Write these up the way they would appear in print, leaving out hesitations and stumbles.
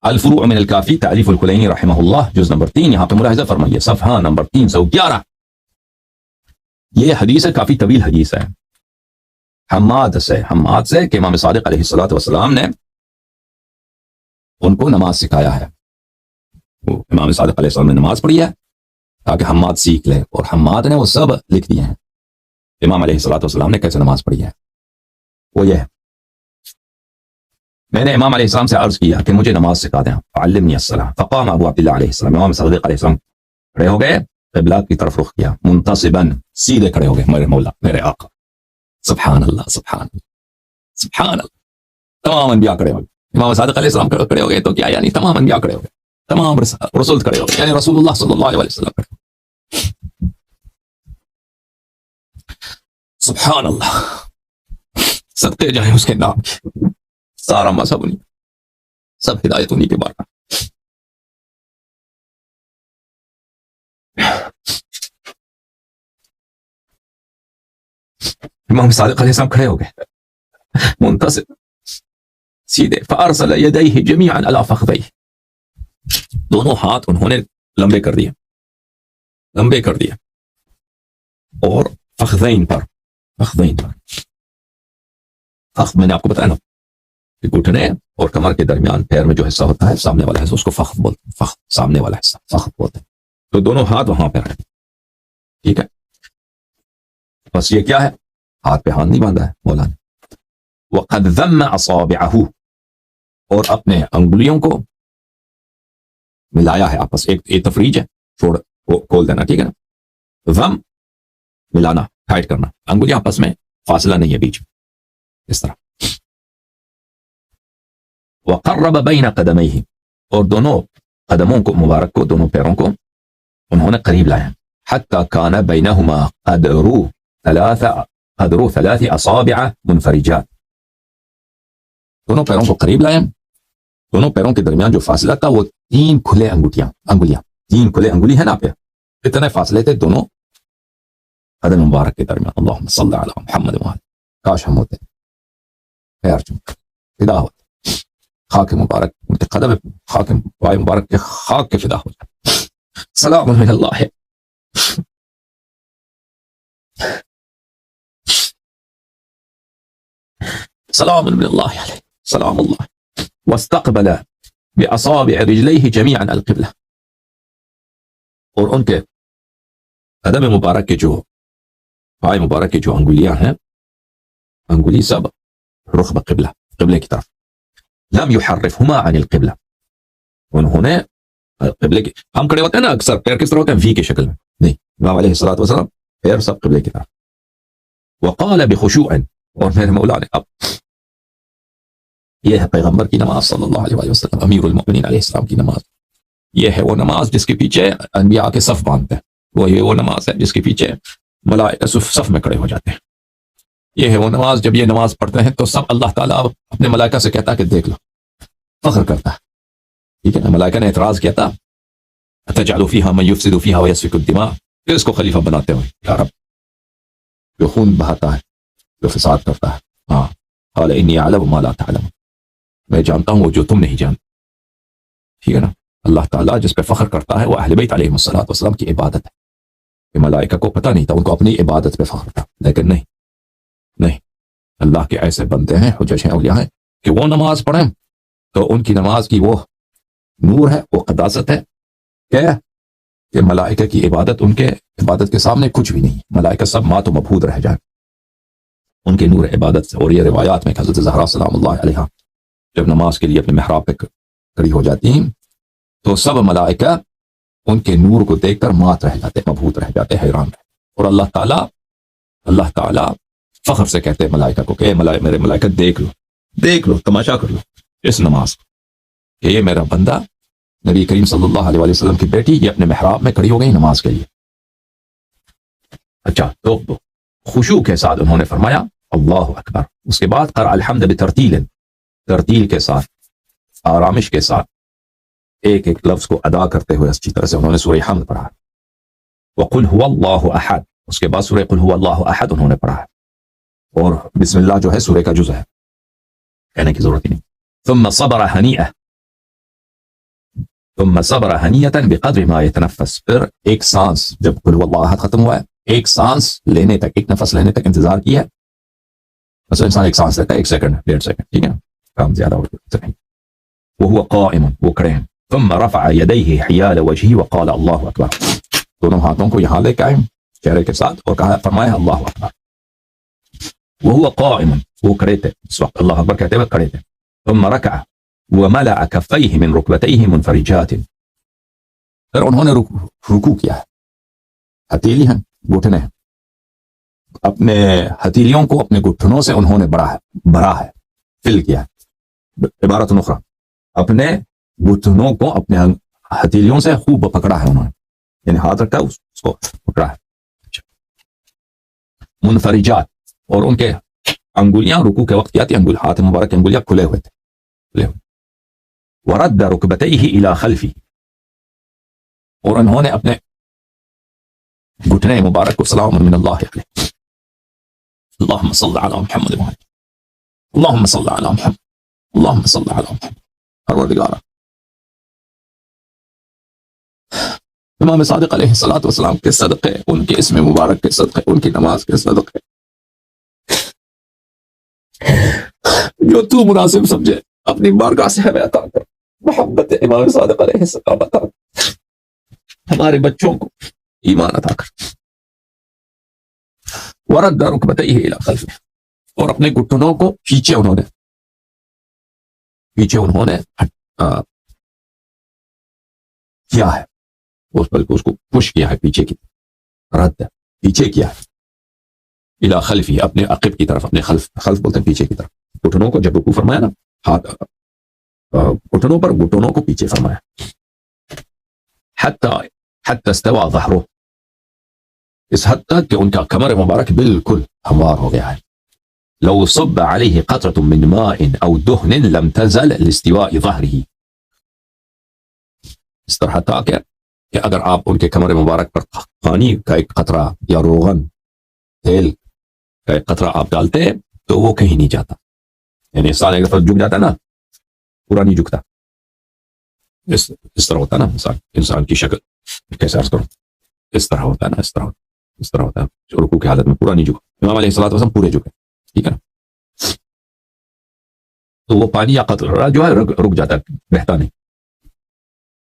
الفروع من الکافی تالیف الکلینی رحمہ اللہ جز نمبر 3. یہاں پہ ملاحظہ فرمائیے صفحہ نمبر 311. یہ حدیث ہے، کافی طویل حدیث ہے. حماد سے کہ امام صادق علیہ الصلوۃ والسلام نے ان کو نماز سکھایا ہے. امام صادق علیہ السلام نے نماز پڑھی ہے تاکہ حماد سیکھ لے، اور حماد نے وہ سب لکھ دیے ہیں امام علیہ الصلوۃ والسلام نے کیسے نماز پڑھی ہے. وہ یہ ہے، میں نے امام علیہ السلام سے عرض کیا کہ مجھے نماز سکھا دیں، علمنی الصلاۃ. فقام ابو عبداللہ علیہ السلام، امام صادق علیہ السلام کھڑے ہو گئے، قبلہ کی طرف رخ کیا، منتصبا، سیدھے کھڑے ہو گئے. میرے مولا، میرے آقا، سبحان اللہ سبحان اللہ سبحان اللہ. تمام انبیاء کھڑے ہو گئے. امام صادق علیہ السلام کھڑے ہو گئے تو کیا یعنی تمام انبیاء کھڑے ہو گئے، تمام رسول کھڑے ہو گئے، یعنی رسول اللہ صلی اللہ علیہ وسلم کھڑے. سبحان اللہ، صدقے جائیں اس کے نام کی. سارا مذہب انہیں، سب ہدایت انہیں کے بارے. امام صادق علیہ السلام کھڑے ہو گئے منتصب سیدھے. فارسل یدیہ جمیعا علی فخذیہ، دونوں ہاتھ انہوں نے لمبے کر دیے اور فخذین پر فخذ میں نے آپ کو بتایا نا کہ گھٹنے اور کمر کے درمیان پیر میں جو حصہ ہوتا ہے سامنے والا حصہ، اس کو فخذ بولتے ہیں. فخذ سامنے والا حصہ فخذ بولتے ہیں. تو دونوں ہاتھ وہاں پہ ہیں، ٹھیک ہے. بس یہ کیا ہے، ہاتھ پہ ہاتھ نہیں باندھا ہے مولا نے. وقد ذم اصابعہ، اور اپنے انگلیوں کو ملایا ہے آپس. ایک تفریج ہے، چھوڑ وہ کھول دینا، ٹھیک ہے نا. ضم ملانا، ٹائٹ کرنا، انگلیاں آپس میں فاصلہ نہیں ہے بیچ میں، اس طرح. وقرب بین قدمیہ، اور دونوں قدموں کو مبارک کو، دونوں پیروں کو انہوں نے قریب لایا. حتی کان بینہما قدر ثلاث اصابع منفرجات، دونوں پیروں کو قریب لائے. دونوں پیروں کے درمیان جو فاصلہ تھا وہ 3 کھلے انگلیاں 3 کھلے انگلی ہے نا پہ، اتنے فاصلے تھے دونوں قدم مبارک کے درمیان. اللہم صلی علی محمد و آلہ. کاش ہم ہوتے، پیر چوم فدا ہوتے، خاک مبارک ان کے قدم، خاک پائے مبارک کے خاک کے فدا ہو جائے. سلام من اللہ، سلام من اللہ علیہ، سلام اللہ. واستقبل باصابع رجلیہ جمیعا القبلہ، اور ان کے قدم مبارک کے جو پائے مبارک کی جو انگلیاں ہیں، انگلی سب رخ بقبلہ، قبلے کی طرف. لم يحرفهما عن القبلہ، انہوں نے قبلے کی، ہم کھڑے ہوتے ہیں نا اکثر پیر کس طرح ہوتے ہیں، وی کے شکل میں، نہیں، امام علیہ الصلوۃ والسلام پیر سب قبلے کی طرف. وقال بخشوع، اور میرے مولا نے، اب یہ ہے پیغمبر کی نماز صلی اللہ علیہ وسلم، امیر المؤمنین علیہ السلام کی نماز. یہ ہے وہ نماز جس کے پیچھے انبیاء کے صف باندھتے ہیں. وہ نماز ہے جس کے پیچھے ملائکہ صف میں کھڑے ہو جاتے ہیں. یہ ہے وہ نماز جب یہ نماز پڑھتے ہیں تو سب اللہ تعالیٰ اپنے ملائکہ سے کہتا ہے کہ دیکھ لو، فخر کرتا ہے، ٹھیک ہے نا. ملائکہ نے اعتراض کیا تھا، اتجعل فیہا من یفسد فیہا ویسفک الدماء، پھر اس کو خلیفہ بناتے ہوئے، یا رب جو خون بہاتا ہے، جو فساد کرتا ہے. ہاں، قال انی اعلم ما لا تعلم، میں جانتا ہوں وہ جو تم نہیں جانتے، ٹھیک ہے نا. اللہ تعالیٰ جس پہ فخر کرتا ہے وہ اہل بیت علیہ الصلوۃ والسلام کی عبادت ہے. کہ ملائکہ کو پتہ نہیں تھا، ان کو اپنی عبادت پہ فخر تھا، لیکن نہیں، اللہ کے ایسے بندے ہیں، حجج ہیں، اولیاء ہیں کہ وہ نماز پڑھیں تو ان کی نماز کی وہ نور ہے، وہ قداست ہے کہ ملائکہ کی عبادت ان کے عبادت کے سامنے کچھ بھی نہیں. ملائکہ سب مات و مبہوت رہ جائیں ان کے نور عبادت سے. اور یہ روایات میں حضرت زہرا سلام اللہ علیہا جب نماز کے لیے اپنے محراب پہ کھڑی ہو جاتی ہیں تو سب ملائکہ ان کے نور کو دیکھ کر مات رہ جاتے، مبہوت رہ جاتے، حیران رہتے. اور اللہ تعالیٰ فخر سے کہتے ہیں ملائکہ کو کہ میرے ملائکہ دیکھ لو، تماشا کر لو اس نماز کہ یہ میرا بندہ نبی کریم صلی اللہ علیہ وسلم کی بیٹی یہ اپنے محراب میں کھڑی ہو گئی نماز کے لیے. اچھا، تو خشوع کے ساتھ انہوں نے فرمایا اللہ اکبر. اس کے بعد قرأ الحمد ترتیل کے ساتھ، آرامش کے ساتھ، ایک ایک لفظ کو ادا کرتے ہوئے اچھی طرح سے انہوں نے سورہ حمد پڑھا. وقل هو اللہ احد، اس کے بعد سورہ قل هو اللہ احد انہوں نے پڑھا ہے. اور بسم اللہ جو ہے سورہ کا جزء ہے، کہنے کی ضرورت ہی نہیں. ثم صبر ہنیئہ، ثم صبر هنية بقدر ما يتنفس، پھر ایک سانس جب قل هو اللہ احد ختم ہوا ہے ایک سانس لینے تک، ایک نفس لینے تک انتظار کیا ہے. مثلا انسان ایک سانس لیتا ہے 1 سیکنڈ 1.5 سیکنڈ، ٹھیک ہے، کام زیادہ ہو سکتا ہے. وهو قائم، وہ کھڑے ہیں. ثم رفع يديه حيال وجهه وقال الله اکبر، دونوں ہاتھوں کو یہاں لے کے آئے چہرے کے ساتھ اور کہا فرمایا اللہ اکبر. وهو قائم، وہ کھڑے تھے اس وقت اللہ اکبر کہتے ہوئے کھڑے تھے. ثم ركع وملأ كفيه من ركبتيه منفرجات، پھر انہوں نے رکوع کیا ہے، ہتھیلی ہیں گھٹنے ہیں، اپنے ہتھیلیوں کو اپنے گھٹنوں سے انہوں نے بڑا ہے فل کیا ہے. عبارت اخرى، اپنے گھٹنوں کو اپنے ہتھیلیوں سے خوب پکڑا ہے انہوں نے، یعنی ہاتھ رکھا اس کو پکڑا ہے. منفرجات، اور ان کے انگلیاں رکوع کے وقت کیا تھی، ہاتھ مبارک انگلیاں کھلے ہوئے تھے. ورد ركبتيه الى خلفه، اور انہوں نے اپنے گھٹنے مبارک کو سلام من اللہ علیہ، اللہم صل علی محمد وعلی، اللہم صل علی محمد، اللہم صل علی محمد. پروردگارا امام صادق علیہ الصلوۃ والسلام کے صدقے، ان کے اسم مبارک کے صدقے، ان کی نماز کے صدقے، جو تو مناسب سمجھے اپنی بارگاہ سے ہمیں عطا کر. محبت امام صادق علیہ السلام عطا کر، ہمارے بچوں کو ایمان عطا کر. ورد رکبتیہ الی خلفہ، اور اپنے گھٹنوں کو پیچھے انہوں نے کیا ہے، اس کو پش کیا ہے پیچھے کی، رد پیچھے کیا ہے، الی خلفہ، اپنے عقب کی طرف، اپنے خلف بولتے ہیں پیچھے کی طرف. گھٹنوں کو جب رکوع فرمایا نا، ہاتھ گھٹنوں کو پیچھے فرمایا. حتی استوى ظہرہ، اس حد تک کہ ان کا کمر مبارک بالکل ہموار ہو گیا ہے. لو صب علیہ قطرة من ماء او دہن لم تزل لاستواء ظہرہ، اس طرح تھا کہ اگر آپ ان کے کمر مبارک پر پانی کا ایک قطرہ یا روغن تیل کا ایک قطرہ آپ ڈالتے تو وہ کہیں نہیں جاتا. یعنی انسان ایک دفعہ جھک جاتا نا، پورا نہیں جھکتا. اس طرح ہوتا نا انسان کی شکل، کیسے عرض کروں، اس طرح ہوتا ہے نا، اس طرح ہوتا ہے رکوع کی حالت میں پورا نہیں جھکا. امام علیہ الصلوۃ والسلام پورے جھکے، ٹھیک ہے نا. تو وہ پانی یا قطرہ جو ہے رک جاتا ہے، بہتا نہیں.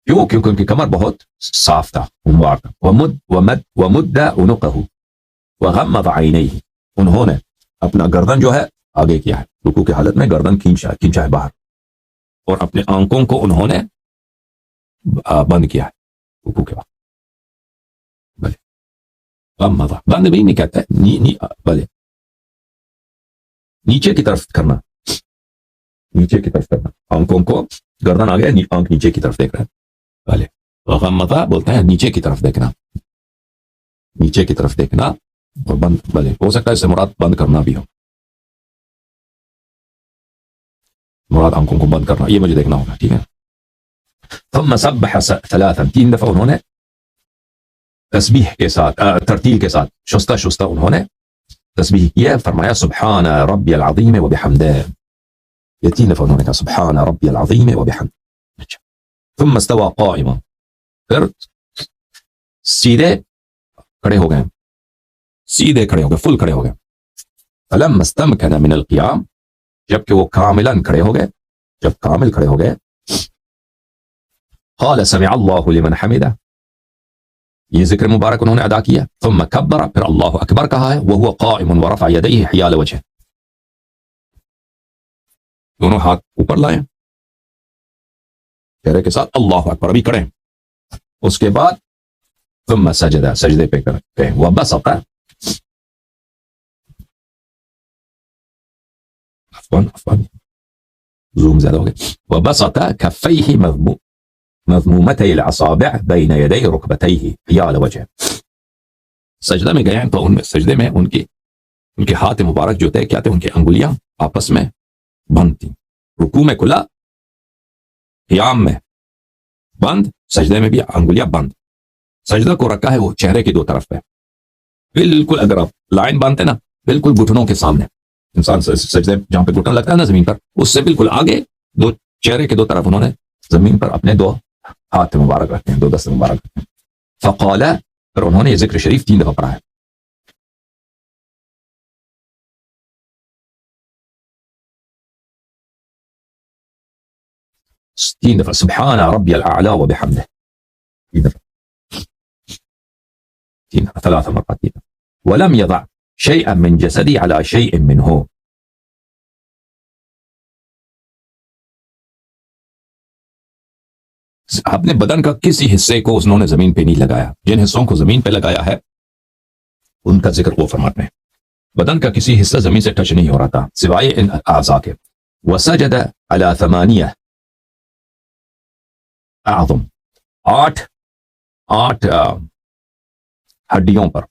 کیوں؟ کیونکہ ان کی کمر بہت صاف تھا، ہموار تھا. ومد عنقہ وغمض عینیہ، انہوں نے اپنا گردن جو ہے آگے کیا ہے، رکوع کی حالت میں گردن کھینچا ہے باہر، اور اپنے آنکھوں کو انہوں نے بند کیا ہے رکوع کے وقت. بلے غمض، بند بھی نہیں کہتا ہے، بلے نیچے کی طرف کرنا، نیچے کی طرف کرنا، آنکھوں کو، گردن آگے، آنکھ نیچے کی طرف دیکھ رہا ہے. بلے غمض بولتے ہیں نیچے کی طرف دیکھنا، نیچے کی طرف دیکھنا اور بند. بلے ہو سکتا ہے اس سے مراد بند کرنا بھی ہو، مراد آنکھوں کو بند کرنا، یہ مجھے دیکھنا ہوگا، ٹھیک ہے. ثم سبح ثلاثا، 3 دفعہ انہوں نے تسبیح کے ساتھ، ترتیل کے ساتھ شستہ انہوں نے تسبیح کیا، فرمایا سبحان ربی العظیم وبحمدہ. یہ 3 دفعہ انہوں نے کہا سبحان ربی العظیم وبحمدہ. ثم استوى قائما، پھر سیدھے کھڑے ہو گئے، فل کھڑے ہو گئے. فلما استمكن من القيام، جبکہ وہ کاملاً کھڑے ہو گئے، جب کامل کھڑے ہو گئے، قال سمع اللہ لمن حمدہ، یہ ذکر مبارک انہوں نے ادا کیا. ثم کبر، پھر اللہ اکبر کہا ہے. وهو قائم ورفع يديه حيال وجهه، دونوں ہاتھ اوپر لائے چہرے کے ساتھ، اللہ اکبر، ابھی کھڑے. اس کے بعد ثم سجد، سجدے پہ کرے. وبسط، عفواً زوم زیادہ ہو گئے. وبسط كفيه مضمومتي الاصابع بين يدي ركبتيه حيال وجهه. سجدہ میں گئے تو سجدے میں ان کے ہاتھ مبارک جو تھے کیا تھے، ان کی انگلیاں آپس میں بند تھیں. رکوع میں کھلا، قیام میں بند، سجدے میں بھی انگلیاں بند. سجدہ کو رکھا ہے وہ چہرے کی 2 طرف پہ، بالکل اگر آپ لائن باندھتے نا، بالکل گھٹنوں کے سامنے. انسان سجدے جہاں پہ گھٹن لگتا ہے نا زمین پر، اس سے بالکل آگے چہرے کے 2 طرف انہوں نے زمین پر اپنے 2 ہاتھ مبارک رکھتے ہیں، 2 دست مبارک رکھتے ہیں. فقال، پھر انہوں نے یہ ذکر شریف 3 دفعہ پڑھا ہے. 3 دفعہ سبحان ربی الاعلی و بحمدہ، 3 دفعہ، 3 دفعہ، 3 مرات. ولم يضع شيئا من جسدي على شيء منه. اپنے بدن کا کسی حصے کو انہوں نے زمین پہ نہیں لگایا. جن حصوں کو زمین پہ لگایا ہے ان کا ذکر وہ فرماتے ہیں. بدن کا کسی حصہ زمین سے ٹچ نہیں ہو رہا تھا سوائے ان اعضاء کے. وسجد على 8 اعظم، 8 ہڈیوں پر.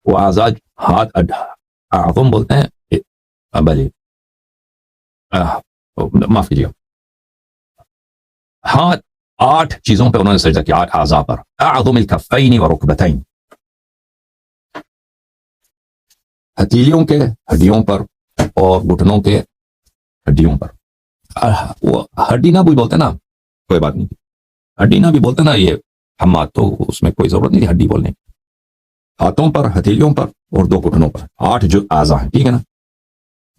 وہ اعضاء ہاتھ اعظم بولتے ہیں. بھلے معاف کیجیے، ہاتھ 8 چیزوں پہ انہوں نے سجدہ کیا، 8 اعضاء پر. اعظم الکفین ورکبتین، ہتھیلیوں کے ہڈیوں پر اور گھٹنوں کے ہڈیوں پر. وہ ہڈی نہ بھی بولتے نا، کوئی بات نہیں، ہڈی نہ بھی بولتے نا، یہ ہم تو اس میں کوئی ضرورت نہیں تھی ہڈی بولنے. ہاتھوں پر، ہتھیلیوں پر اور 2 گھٹنوں پر 8 جو اعضاء ہیں، ٹھیک ہے نا،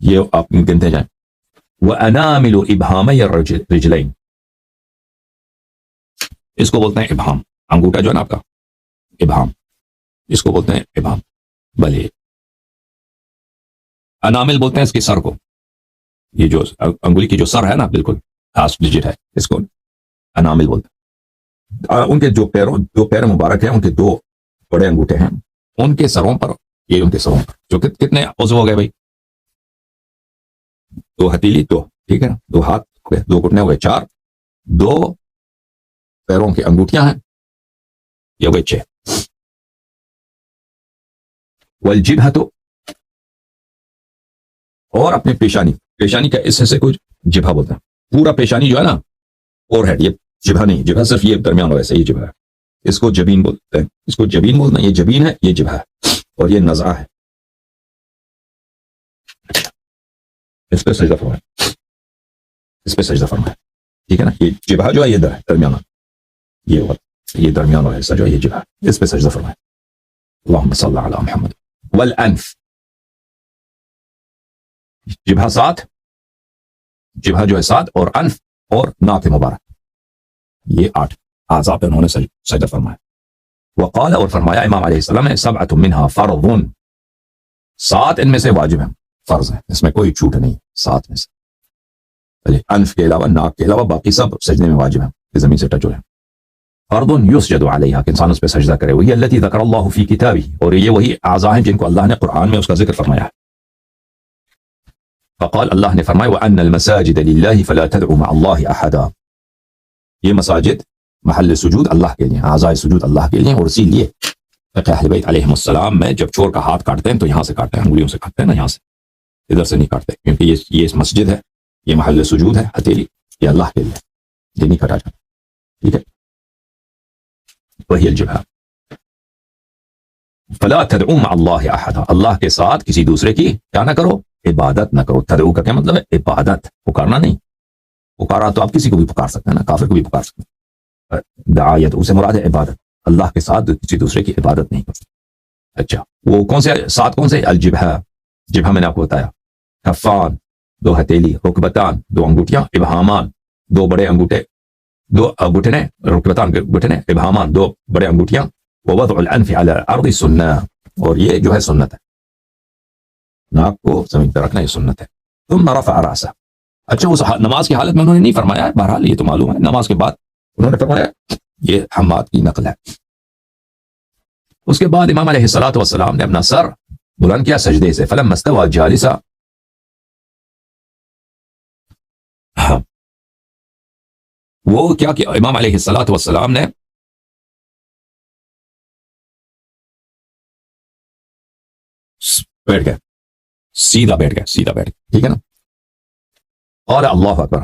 یہ آپ گنتے جائیں. وانامل ابہامی الرجلین، اس کو بولتے ہیں ابہام. انگوٹھا جو ہے نا آپ کا، ابہام، اس کو بولتے ہیں ابہام. بھلے انامل بولتے ہیں اس کی سر کو، یہ جو انگلی کی جو سر ہے نا، بالکل لاسٹ ڈیجٹ ہے، اس کو انامل بولتے ہیں. ان کے جو پیر مبارک ہیں، ان کے 2 بڑے انگوٹھے ہیں، ان کے سروں پر، یہ ان کے سروں پر جو کتنے عضو ہو گئے بھائی، 2 ہتھیلی، 2، ٹھیک ہے نا، 2 ہاتھ ہو گئے، 2 گھٹنے ہو گئے، 4، 2 پیروں کی انگوٹھیاں ہیں، یہ ہو گئے 6. والجبہۃ، اور اپنی پیشانی کا اس حصے کو جبہہ بولتے ہیں. پورا پیشانی جو ہے نا، اور ہیڈ، یہ جبہہ نہیں، جبہہ صرف یہ درمیان ویسے، یہ جبہہ ہے، اس کو جبین بولتے ہیں، اس کو جبین بولتے ہیں. یہ جبین ہے، یہ جبہہ ہے، اور یہ نزعہ ہے. اس پہ سجدہ فرمائے، اس پہ سجدہ فرمائے، ٹھیک ہے نا. یہ جبہہ جو ہے، یہ درمیانہ، یہ درمیان والا حصہ جو ہے، یہ جبہہ، اس پہ سجدہ فرمائے. اللہم صلی علی محمد. والانف، جبہہ 7، جبہہ جو ہے 7، اور انف اور ناک مبارک، یہ 8 اعضاء پہ انہوں نے سجدہ فرمایا. وقال، اور فرمایا امام علیہ السلام نے، 7 منها فرض، 7 ان میں سے واجب ہیں، فرض ہے، اس میں کوئی چھوٹ نہیں، 7 میں سے. انف کے علاوہ، ناک کے علاوہ باقی سب سجدے میں واجب ہیں کہ زمین سے ٹچ ہو جائیں. فرض یسجد علیہا، کہ انسان اس پہ سجدہ کرے. وہی التی ذکر اللہ فی کتابہ، اور یہ وہی اعضاء ہیں جن کو اللہ نے قرآن میں اس کا ذکر فرمایا ہے. فقال، اللہ نے فرمایا، وَأَنَّ الْمَسَاجِدَ لِلَّهِ فَلَا تَدْعُوا مَعَ اللَّهِ أَحَدًا، یہ مساجد محل سجود اللہ کے لیے، اعضاء سجود اللہ کے لیے. اور اسی لیے فقہ اہل بیت علیہم السلام میں جب چور کا ہاتھ کاٹتے ہیں تو یہاں سے کاٹتے ہیں، انگلیوں سے کاٹتے ہیں نا، یہاں سے، ادھر سے نہیں کاٹتے، کیونکہ یہ مسجد ہے، یہ محل سجود ہے، ہتھیلی یہ اللہ کے لیے، یہ نہیں کاٹا جاتا، ٹھیک ہے. وہی الجبہہ. فلا تدعوا مع اللہ احدا، اللہ کے ساتھ کسی دوسرے کی کیا نہ کرو، عبادت نہ کرو. تدعو کا کیا مطلب ہے؟ عبادت، پکارنا نہیں. پکارا تو آپ کسی کو بھی پکار سکتے ہیں نا، کافر کو بھی پکار سکتے ہیں. دعایت اسے مراد ہے عبادت، اللہ کے ساتھ کسی دوسرے کی عبادت نہیں کرتے. اچھا، وہ کون سے 7 کون سے؟ الجبہہ، جبہہ میں نے آپ کو بتایا. کفان، 2 ہتھیلی. رکبتان، 2 انگوٹھیاں. ابہامان، 2 بڑے انگوٹھے، 2 گھٹنے. رکبتان گھٹنے، ابہامان 2 بڑے انگوٹھیاں. ووضع الانف على الارض سنہ، اور یہ جو ہے سنت ہے، ناک کو زمین پہ رکھنا یہ سنت ہے. ثم رفع راسہ. اچھا، اس نماز کی حالت میں انہوں نے نہیں فرمایا ہے، بہرحال یہ تو معلوم ہے، نماز کے بعد انہوں نے فرمایا، یہ حماد کی نقل ہے. اس کے بعد امام علیہ الصلوۃ والسلام نے اپنا سر بلند کیا سجدے سے. فلما استوى جالسا، وہ کیا کہ امام علیہ الصلوۃ والسلام نے بیٹھ گئے، سیدھا بیٹھ گئے، ٹھیک ہے نا. قال اللہ اکبر،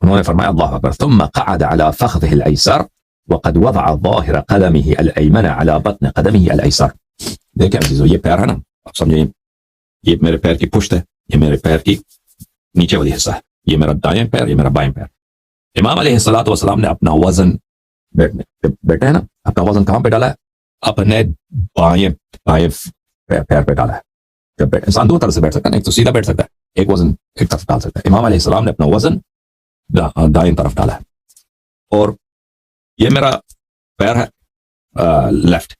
انہوں نے فرمایا اللہ اکبر. ثم قعد على فخذه الايسر وقد وضع ظاهر قدمه الايمن على بطن قدمه الايسر. دیکھیں عزیزو، یہ پیر ہے نا، آپ سمجھیں، یہ میرے پیر کی پشت ہے، یہ میرے پیر کی نیچے والی حصہ ہے، یہ میرا دائیں پیر، یہ میرا بائیں پیر. امام علیہ الصلوۃ والسلام نے اپنا وزن بیٹھے ہیں نا, اپنا وزن کہاں پہ ڈالا ہے؟ اپنے بائیں پیر پہ ڈالا ہے. جب انسان دو طرح سے بیٹھ سکتا ہے, ایک تو سیدھا بیٹھ سکتا ہے, ایک وزن ایک طرف ڈال سکتا ہے. امام علیہ السلام نے اپنا وزن دائیں طرف ڈالا ہے, اور یہ میرا پیر ہے لیفٹ,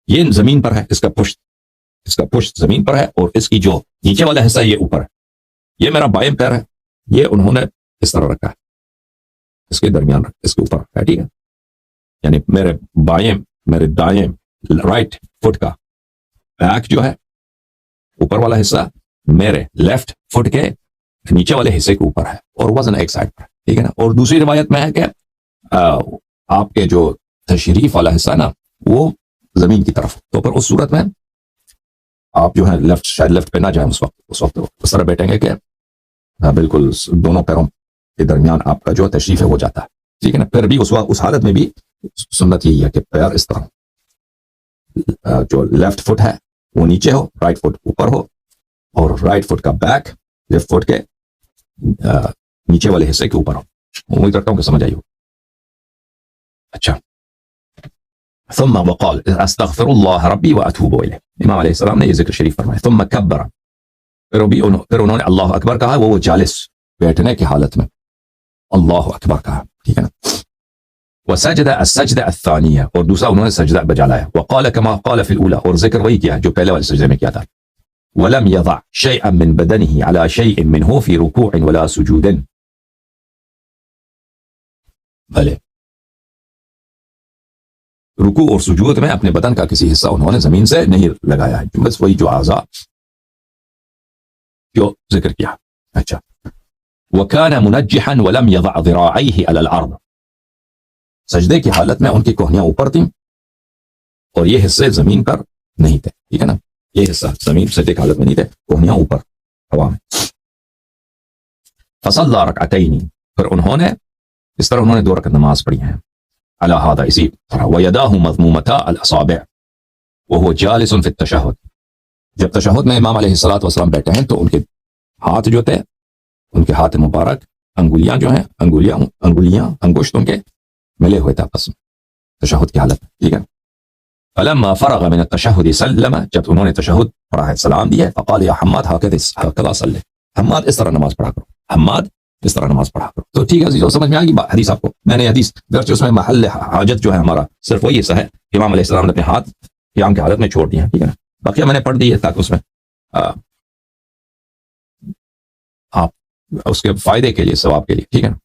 یہ زمین پر ہے, اس کا پشت زمین پر ہے, اور اس کی جو نیچے والا حصہ ہے یہ اوپر ہے. یہ میرا بائیں پیر ہے, یہ انہوں نے اس طرح رکھا ہے, اس کے درمیان رکھا, اس کے اوپر ہے, ٹھیک ہے. یعنی میرے دائیں رائٹ فٹ کا بیک جو ہے اوپر والا حصہ میرے لیفٹ فٹ کے نیچے والے حصے کے اوپر ہے, اور وزن ایک سائڈ پر, ٹھیک ہے نا. اور دوسری روایت میں ہے کہ آپ کے جو تشریف والا حصہ ہے نا وہ زمین کی طرف, تو پر اس صورت میں آپ جو ہے لیفٹ پہ نہ جائیں, اس وقت اس طرح بیٹھیں گے کہ بالکل دونوں پیروں کے درمیان آپ کا جو تشریف ہے وہ جاتا ہے, ٹھیک ہے نا. پھر بھی اس حالت میں بھی سنت یہی ہے کہ پیر اس طرح, جو لیفٹ فٹ ہے وہ نیچے ہو, رائٹ فٹ اوپر ہو, اور رائٹ فٹ کا بیک لیفٹ فٹ کے نیچے والے حصے کے اوپر ہو. امید کرتا ہوں کہ سمجھ آئی ہو. اچھا, ثم وقال استغفر اللہ ربی واتوب الیہ, امام علیہ السلام نے یہ ذکر شریف فرمایا. ثم کبر, پھر انہوں نے اللہ اکبر کہا, وہ جالس بیٹھنے کی حالت میں اللہ اکبر کہا, ٹھیک ہے نا. وسجد السجدہ الثانیہ, اور دوسرا انہوں نے سجدہ بجا لایا. وقال كما قال في الاولى, اور ذکر وہی کیا جو پہلے والے سجدے میں کیا تھا. ولم يضع شيئا من بدنه على شيء منه في ركوع ولا سجود. بھلے رکوع اور سجود میں اپنے بدن کا کسی حصہ انہوں نے زمین سے نہیں لگایا ہے, بس وہی جو اعضاء جو ذکر کیا. اچھا, وكان منجحا ولم يضع ذراعيه على الارض, سجدے کی حالت میں ان کی کوہنیاں اوپر تھیں اور یہ حصے زمین پر نہیں تھے, ٹھیک ہے نا. یہ حصہ زمین سجدے کی حالت میں نہیں تھے, کوہنیاں اوپر ہوا میں. فصلى ركعتين, پھر انہوں نے اس طرح انہوں نے 2 رکعت نماز پڑھی ہیں. على هذا, اسی طرح. ويداه مضمومتا الاصابع وهو جالس في التشهد, جب تشہد میں امام علیہ الصلوۃ والسلام بیٹھے ہیں تو ان کے ہاتھ جو تھے, ان کے ہاتھ مبارک, انگلیاں جو ہیں, انگلیاں انگشت ان کے ملے ہوئے تھے آپس میں تشہد کی حالت میں, ٹھیک ہے. فلما فرغ من التشهد سلم, جب انہوں نے تشہد پڑھا ہے سلام دیا. فقال يا حماد هكذا صلي, حماد اس طرح نماز پڑھا کرو, حماد اس طرح نماز پڑھا کرو. تو ٹھیک ہے, سمجھ میں آ گئی حدیث آپ کو. میں نے حدیث گرچہ اس میں محل حاجت جو ہے ہمارا صرف وہی حصہ ہے, امام علیہ السلام نے اپنے ہاتھ قیام کی حالت میں چھوڑ دیے ہیں, ٹھیک ہے نا. باقی میں نے پڑھ دی ہے تاکہ اس میں آپ اس کے فائدے کے لیے, ثواب کے لیے, ٹھیک ہے نا.